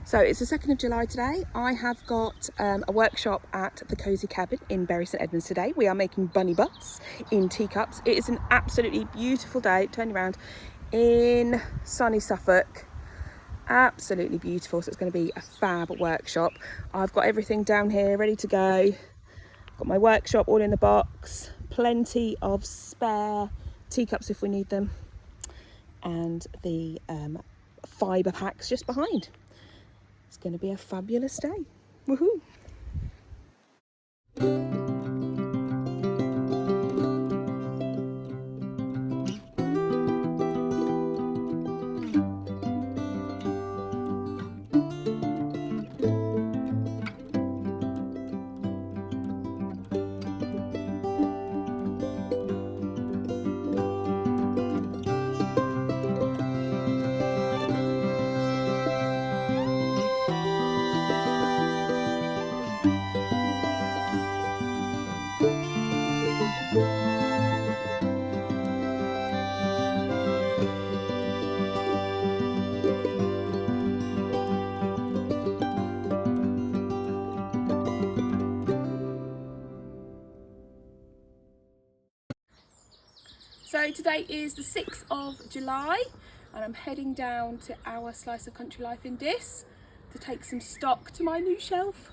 So it's the 2nd of July today. I have got a workshop at the Cosy Cabin in Bury St Edmunds today. We are making bunny butts in teacups. It is an absolutely beautiful day, turn around, in sunny Suffolk. Absolutely beautiful, so it's going to be a fab workshop. I've got everything down here ready to go. Got my workshop all in the box, plenty of spare teacups if we need them, and the fibre packs just behind. It's going to be a fabulous day. Woohoo! So today is the 6th of July and I'm heading down to our Slice of Country Life in Diss to take some stock to my new shelf.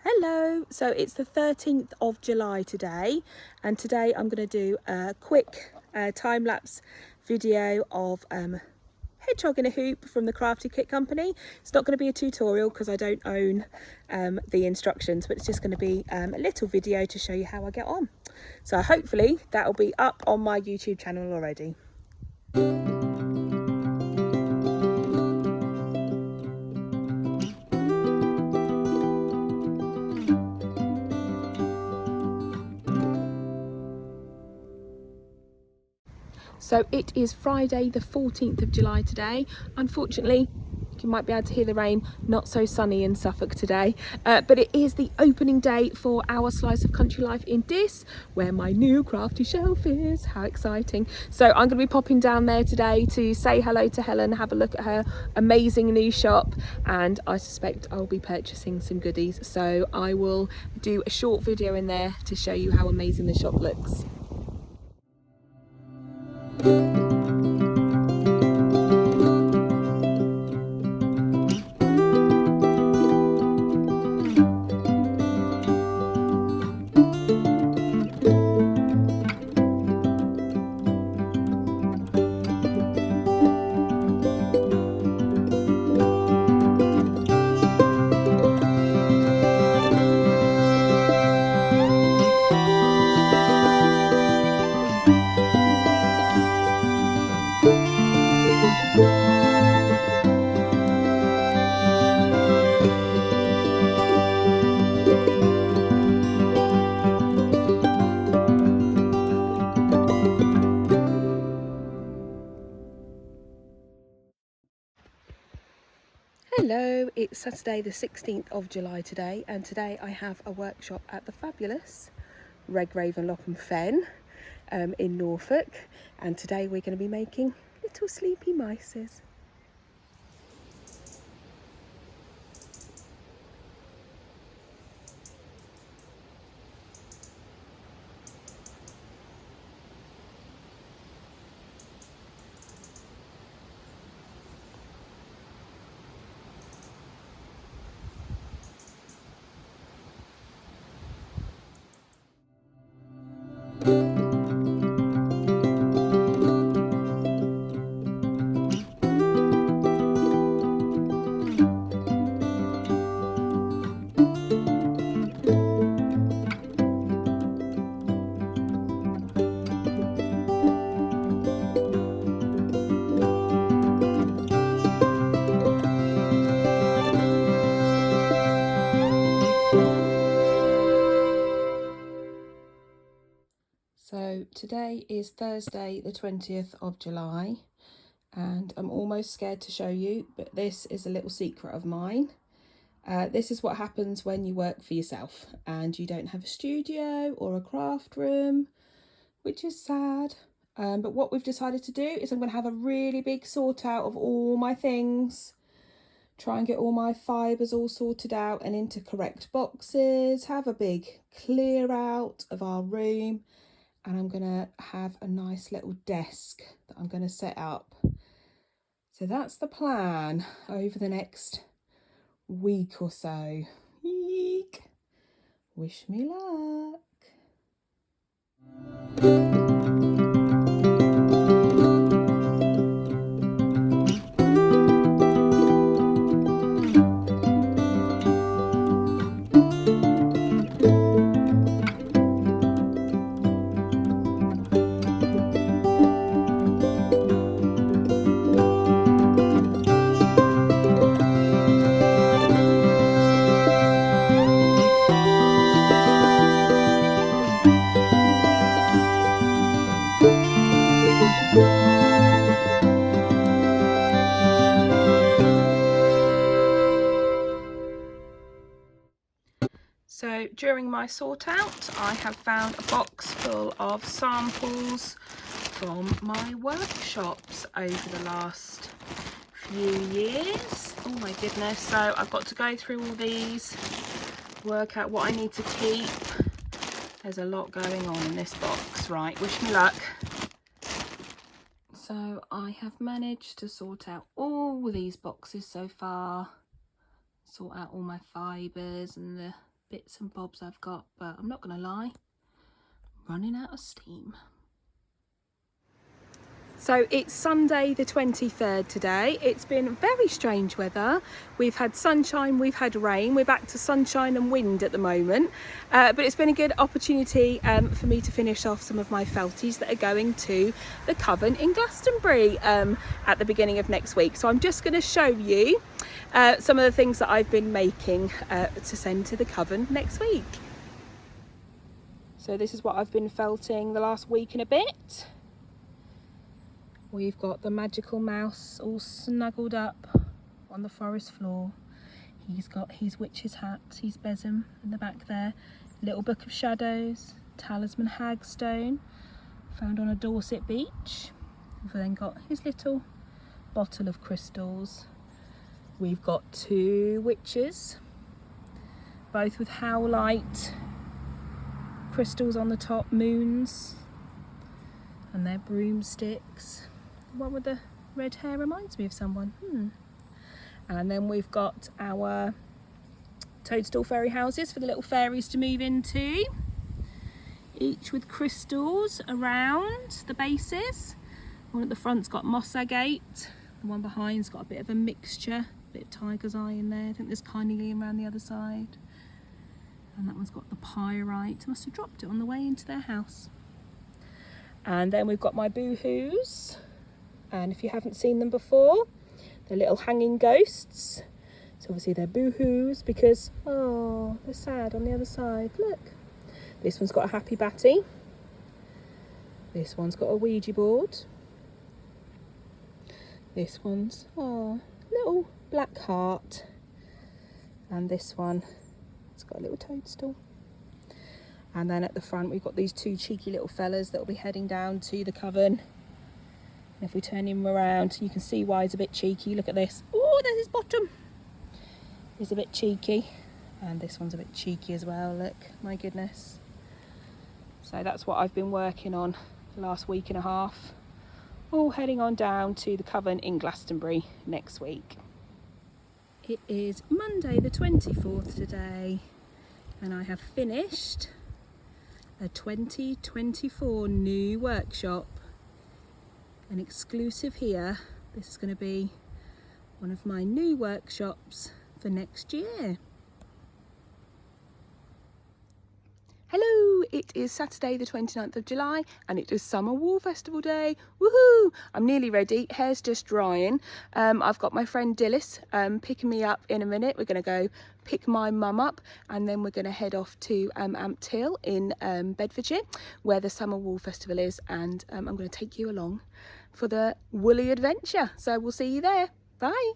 Hello, so it's the 13th of July today, and today I'm going to do a quick time-lapse video of hedgehog in a hoop from the Crafty kit company. It's not going to be a tutorial because I don't own the instructions, but it's just going to be a little video to show you how I get on. So hopefully that'll be up on my YouTube channel already. So it is Friday the 14th of July today. Unfortunately, you might be able to hear the rain, not so sunny in Suffolk today, but it is the opening day for our Slice of Country Life in Diss, where my new crafty shelf is. How exciting. So I'm going to be popping down there today to say hello to Helen, have a look at her amazing new shop, and I suspect I'll be purchasing some goodies. So I will do a short video in there to show you how amazing the shop looks. Hello, it's Saturday the 16th of July today, and today I have a workshop at the fabulous Raven Lock and Fen in Norfolk, and today we're going to be making little sleepy mices. So today is Thursday the 20th of July and I'm almost scared to show you, but this is a little secret of mine. This is what happens when you work for yourself and you don't have a studio or a craft room, which is sad. But what we've decided to do is I'm going to have a really big sort out of all my things, try and get all my fibres all sorted out and into correct boxes, have a big clear out of our room, and I'm going to have a nice little desk that I'm going to set up. So that's the plan over the next week or so. Eek. Wish me luck. So during my sort out, I have found a box full of samples from my workshops over the last few years. Oh my goodness, so I've got to go through all these, work out what I need to keep. There's a lot going on in this box. Right, wish me luck. So I have managed to sort out all these boxes so far, sort out all my fibres and the bits and bobs I've got, but I'm not gonna lie, I'm running out of steam. So it's Sunday the 23rd today. It's been very strange weather. We've had sunshine, we've had rain. We're back to sunshine and wind at the moment. But it's been a good opportunity for me to finish off some of my felties that are going to the Coven in Glastonbury at the beginning of next week. So I'm just going to show you some of the things that I've been making to send to the Coven next week. So this is what I've been felting the last week and a bit. We've got the magical mouse all snuggled up on the forest floor. He's got his witch's hat, his besom in the back there, little book of shadows, talisman hagstone found on a Dorset beach. We've then got his little bottle of crystals. We've got two witches, both with howlite crystals on the top, moons, and their broomsticks. The one with the red hair reminds me of someone. And then we've got our toadstool fairy houses for the little fairies to move into, each with crystals around the bases. One at the front's got moss agate, the one behind's got a bit of a mixture, a bit of tiger's eye in there. I think there's carnelian around the other side, and that one's got the pyrite. Must have dropped it on the way into their house. And then we've got my boohoos, and if you haven't seen them before, they're little hanging ghosts. So obviously they're boohoos because, oh, they're sad on the other side. Look, this one's got a happy batty, this one's got a Ouija board, this one's, oh, little black heart, and this one, it's got a little toadstool. And then at the front we've got these two cheeky little fellas that will be heading down to the Coven. And if we turn him around, you can see why he's a bit cheeky. Look at this. Oh, there's his bottom. He's a bit cheeky. And this one's a bit cheeky as well, look, my goodness. So that's what I've been working on the last week and a half. All heading on down to the Coven in Glastonbury next week. It is Monday the 24th today, and I have finished a 2024 new workshop, an exclusive here. This is going to be one of my new workshops for next year. Hello, it is Saturday the 29th of July and it is Summer Wool Festival Day. Woohoo! I'm nearly ready, hair's just drying. I've got my friend Dillis picking me up in a minute. We're going to go pick my mum up and then we're going to head off to Amped Hill in Bedfordshire where the Summer Wool Festival is, and I'm going to take you along for the woolly adventure. So we'll see you there. Bye!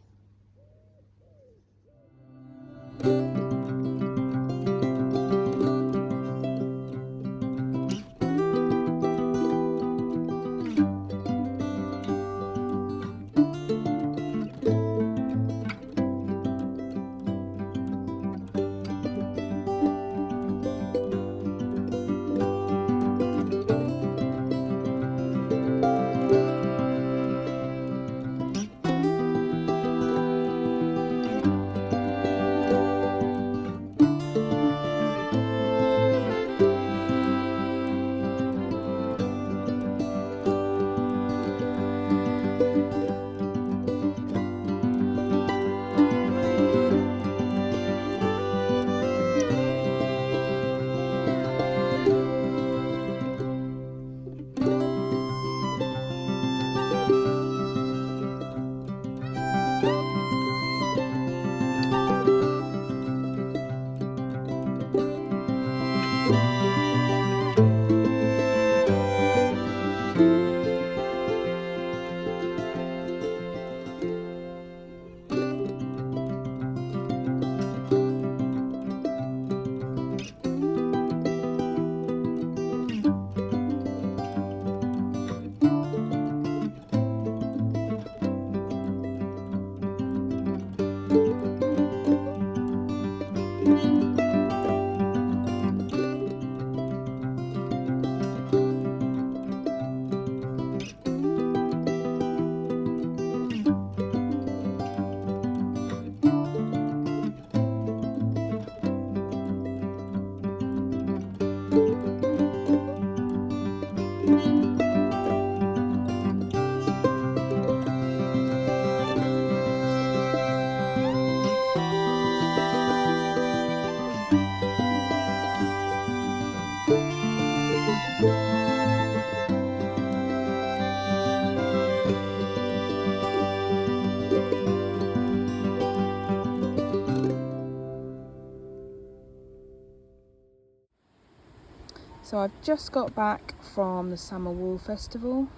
So I've just got back from the Summer Wool Festival.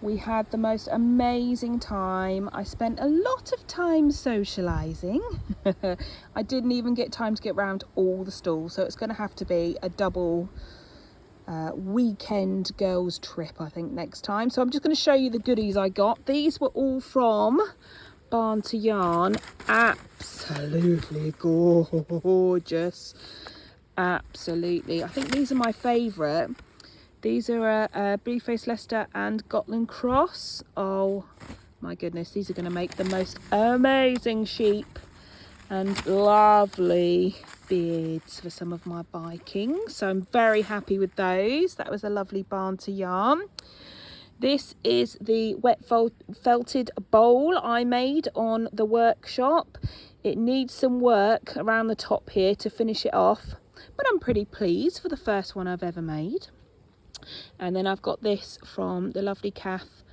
We had the most amazing time. I spent a lot of time socialising. I didn't even get time to get round all the stalls, so it's going to have to be a double weekend girls trip, I think, next time. So I'm just going to show you the goodies I got. These were all from Barn to Yarn. Absolutely gorgeous. Absolutely. I think these are my favourite. These are a Blueface Leicester and Gotland Cross. Oh my goodness, these are going to make the most amazing sheep and lovely beards for some of my biking. So I'm very happy with those. That was a lovely Barn to Yarn. This is the wet felted bowl I made on the workshop. It needs some work around the top here to finish it off, but I'm pretty pleased for the first one I've ever made. And then I've got this from the lovely Kath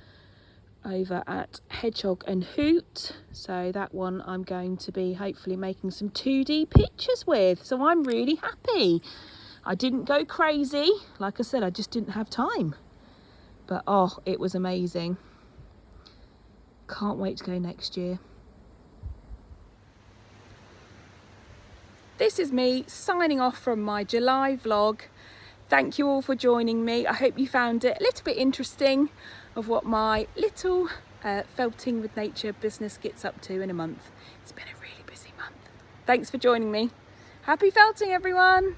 over at Hedgehog and Hoot. So that one I'm going to be hopefully making some 2D pictures with. So I'm really happy. I didn't go crazy. Like I said, I just didn't have time. But oh, it was amazing. Can't wait to go next year. This is me signing off from my July vlog. Thank you all for joining me. I hope you found it a little bit interesting of what my little felting with nature business gets up to in a month. It's been a really busy month. Thanks for joining me. Happy felting, everyone.